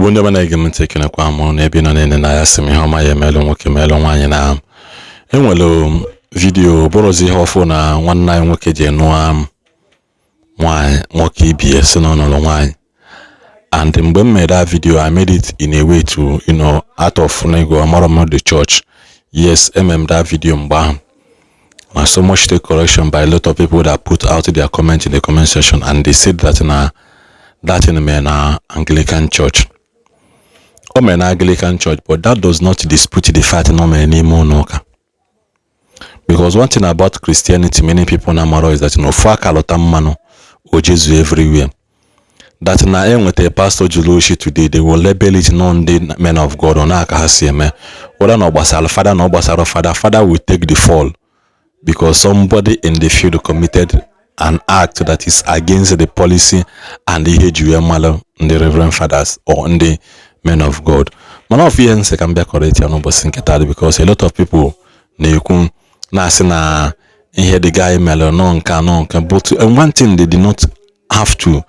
Igbo ndị mana ege m ntị kenekwa m n'ebe nọ nene na ya sị m ihe ọma ya emelụ nwoke melụ nwaanyị na enwere vidio bụrụzi ihe ọfụ na nwanne anyị nwoke ji nụọ nwaanyị nwoke ibie si n'ọnụlụ nwaanyị. And mgbe m made that video, I made it in a way to, out of nego amara the church. Yes, that video mba. And so much take correction by a lot of people that put out their comment in the comment section, and they said that in an Anglican church. Or an Anglican church, but that does not dispute the fact no man anymore. Because one thing about Christianity, many people namaro is that fuck alotamano or Jesus everywhere. That na with a pastor Julushi today, they will label it non the men of God on Akahasime. Whether no basal father, no basal father will take the fall because somebody in the field committed an act that is against the policy and the HUML and the Reverend Fathers or in the men of God. Man of years can be correct because a lot of people na hear the guy no can but one thing they did not have to.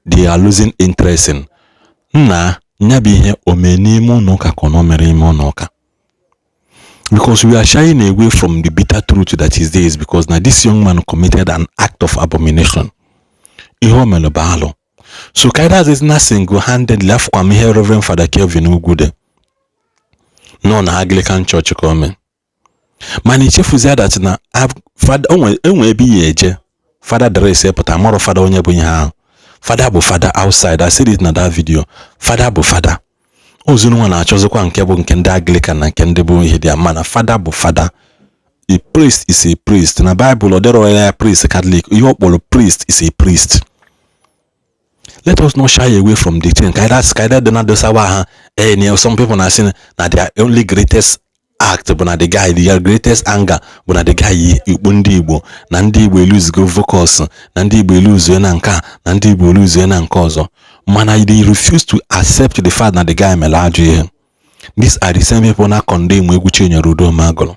They are losing interest in nyabihe omenimu noka konomere noka. Because we are shying away from the bitter truth that is there, because now this young man committed an act of abomination. So Kaida is not single-handedly left from here Reverend Father Kelvin Ugude. No na Anglican church come. Maniche fuzia that na father onwe bi yeje. Father dress but amoro father onye bunye. Father bu father outside. I said it in that video. Father bu father. Ozunu wana achozokwa nke bu nke ndi Anglican na nke ndi bu ihe dia mana father bu father. A priest is a priest. Na Bible odero ya priest Catholic. Your priest is a priest. Let us not shy away from the thing. Kaida dena dosawa some people are saying that their only greatest act but na the guy their greatest anger but na the guy Igbo Igbo na ndị Igbo lose go focus na ndị Igbo lose na nka na ndị Igbo lose na nka ọzọ mana they refuse to accept the fact that the guy melaju ihe. These are the same people na condemn egwu Chinyere Udoma.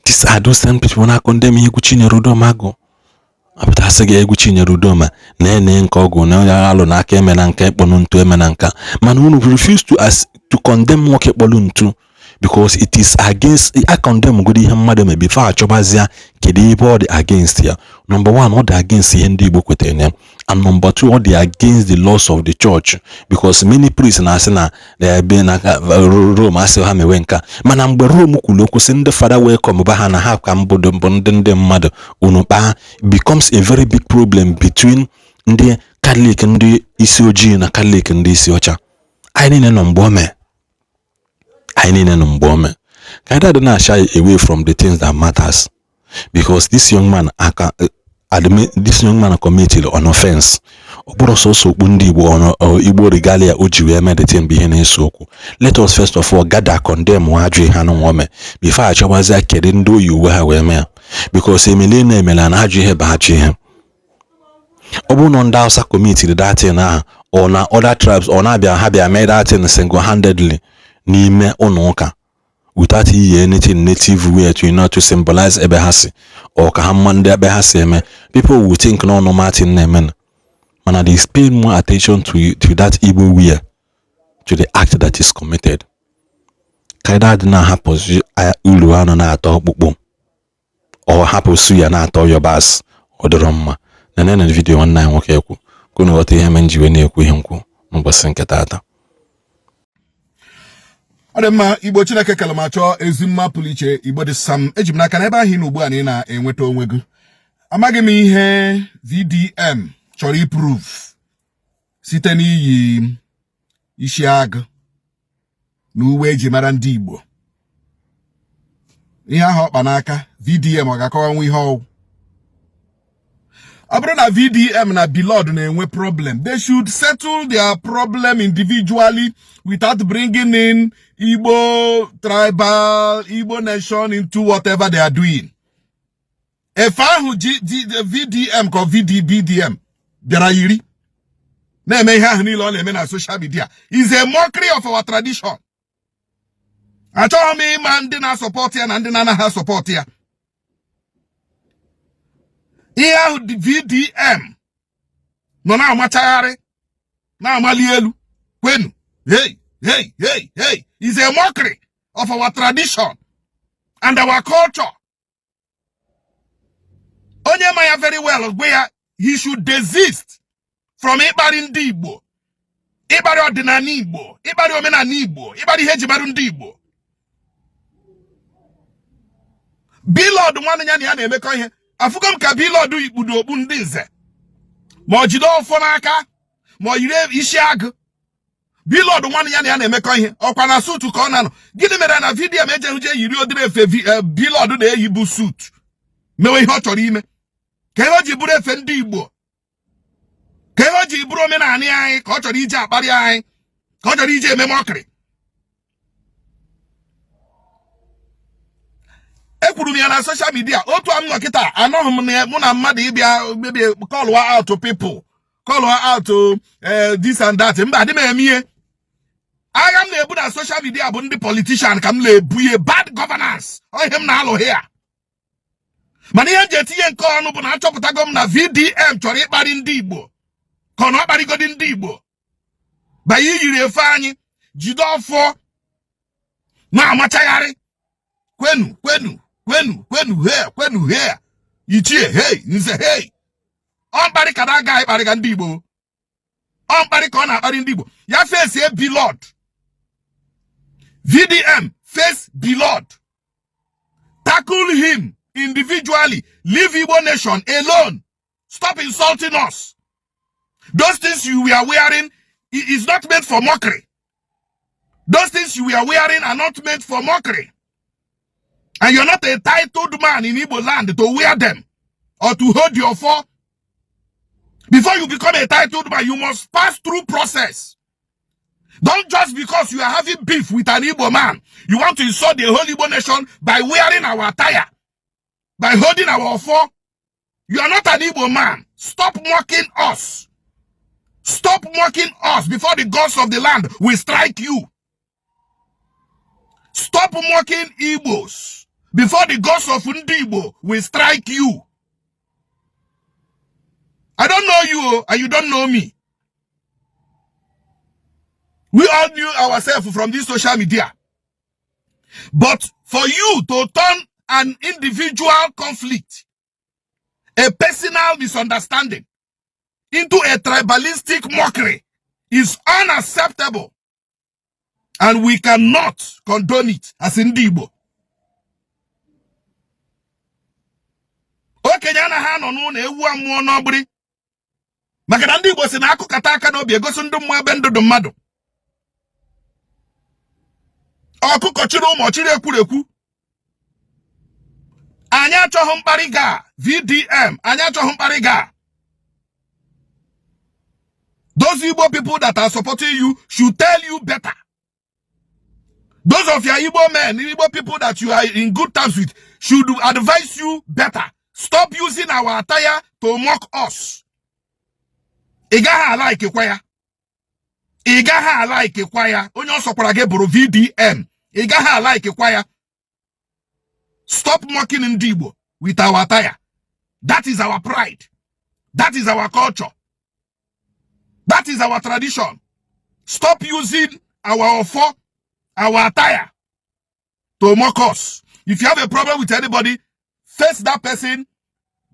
These are those same people na condemn egwu Chinyere Udoma. Apụta sị egwu Chinyere Udoma na nke ọgụ na ya alụ na aka eme na nka ekponu ntu eme na nka mana unu refuse to condemn nwoke ekpolu ntu. Because it is against I condemn good ihe mmadụ me before achọbazia kedu ibe all the against ya. Number one, all the against ihe ndị Igbo kwetene, and number two, all the against the laws of the church, because many priests na asị na they be na Rome asị ha mewe nka mana mgbe Rome kwuru okwu sị ndị fada welcome ba ha na ha ka mbodo ndị mmadụ unu kpa becomes a very big problem between ndị Catholic ndị isi ojii na Catholic ndị isi ọcha. Anyị niile nọ mgbe ome. I need an umbome. Kaida do not shy away from the things that matters, because this young man committed an offense. Also bundi Igbo regalia ujiwe meditate behind soku. Let us first of all gather condemn wajwe hanu wome before I chawaza kerindo you weme, because Emilene melan haji he bahachi him. Obu non dausa committed that na or na other tribes or na habia made that in single-handedly. Nime onoka without anything native way to symbolize ebehasi or kahamande ebehasi eme. People will think no Martin nemen. Man, they pay more attention to that Igbo way, to the act that is committed. Kaida dina hapos uluano na ato bukbum or hapos suya na ato yobas or the roma. Nene video 19 wokeku kuno wati hemenji wene eku himku mbasinke tata. Adema Igbo Chineke kalamacho ezimma puliche Igbo de sam ejimnaka na ebe ahi n'ugbu a na enweta onwegu. Amaghị m ihe VDM chọrọ improve site n'iyi isi agụ na uwe eji mara ndị Igbo. Ihe ahụ ọkpa n'aka VDM ọ ga-akọwanwu ihe ọwụ. Ọ bụrụ na VDM na Blord na-enwe problem, they should settle their problem individually without bringing in Igbo tribal, Igbo nation into whatever they are doing. If I who VDM called BDM, biara yiri na eme ihe ahụ niile ọ na-eme na social media is a mockery of our tradition. Achọghị m ịma ndị na-support ya na ndị na-anaghị support ya. Ihe ahụ VDM nọ na-amachagharị na-amali elu When, hey, it's a mockery of our tradition and our culture. Onyemaya very well where he should desist from Ibari ndị Igbo, Ibari ọdịnala Igbo, Ibari omenala Igbo, Ibari ihe ejimarụ ndị Igbo. Blord nwanne ya na ya na-emekọ ihe. Afụgo m ka Blord ikpudo okpu ndị nze. Ma o jide ọfọ n'aka, ma o yiri isi agụ. Blord nwanne ya na ya na-emekọ ihe. Ọkwa na suit ka ọ na-anọ. Gịnị mere na vidiyo m eje yiri odire efe Blord na-eyi bụ suit? Mewe ihe ọ chọrọ ime. Ka ihe o ji bụrụ efe ndị Igbo. Ka ihe o ji bụrụ omenala anyị, ka ọ chọrọ ije akparị anyị, ka ọ chọrọ ije eme mockery. Ekwuru m ya na social media, otu am nọ kịta, anọghị m mụ na mmadụ ịbịa maybe call out to people, call out to this and that. Mba, adị m eme ihe. Agha m na-ebu na social media bụ ndị politician ka m na-ebu ihe bad governance. Ọ ihe m na-alụ here. Mana ihe m ji etinye nke ọnụ bụ na achọpụtago m na VDM chọrọ ịkparị ndị Igbo. Ka ọ na-akparịgodi ndị Igbo. Banye yiri efe anyị, jide ọfọ, na-amachagharị. Kwenu here. Ichie, hey, nze, hey. Ọ mkparị ka na-aga ịkparịga ndị Igbo. Ọ mkparị ka ọ na-akparị ndị Igbo. Ya face a Blord. VDM face Blord. Tackle him individually. Leave Igbo nation alone. Stop insulting us. Those things you were wearing is not meant for mockery. Those things you were wearing are not meant for mockery. And you're not a titled man in Igboland to wear them or to hold your fore. Before you become a titled man, you must pass through process. Don't just because you are having beef with an Igbo man, you want to insult the whole Igbo nation by wearing our attire, by holding our fore. You are not an Igbo man. Stop mocking us. Stop mocking us before the gods of the land will strike you. Stop mocking Igbos before the gods of Ndigbo will strike you. I don't know you and you don't know me. We all knew ourselves from this social media. But for you to turn an individual conflict, a personal misunderstanding, into a tribalistic mockery is unacceptable. And we cannot condone it as Ndigbo. Okenye anaghị anọ n'ụlọ ewu amụọ n'ọgbụrị. Maka na ndị Igbo si na akụkata aka n'obi egosi ndị mmụọ ebe ndụ mmadụ. Ọkụkọ chiri ụmụ ọchịrị ekwurekwu. Anyị achọghị mkparị ga VDM. Anyị achọghị mkparị ga. Those Igbo people that are supporting you should tell you better. Those of your Igbo men, Igbo people that you are in good terms with, should advise you better. Stop using our attire to mock us. Igaha like kwaya. Igaha like kwaya. Onye osokwara ge buru VDM. Igaha like kwaya. Stop mocking Ndigbo with our attire. That is our pride. That is our culture. That is our tradition. Stop using our offer, our attire to mock us. If you have a problem with anybody, face that person.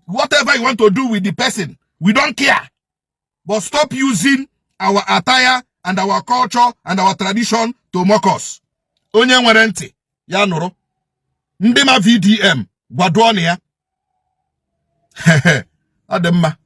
Whatever you want to do with the person, we don't care. But stop using our attire and our culture and our tradition to mock us. Onye nwere ntị, ya nụrụ. Ndị ma VDM, gwaduo ya. Ademma.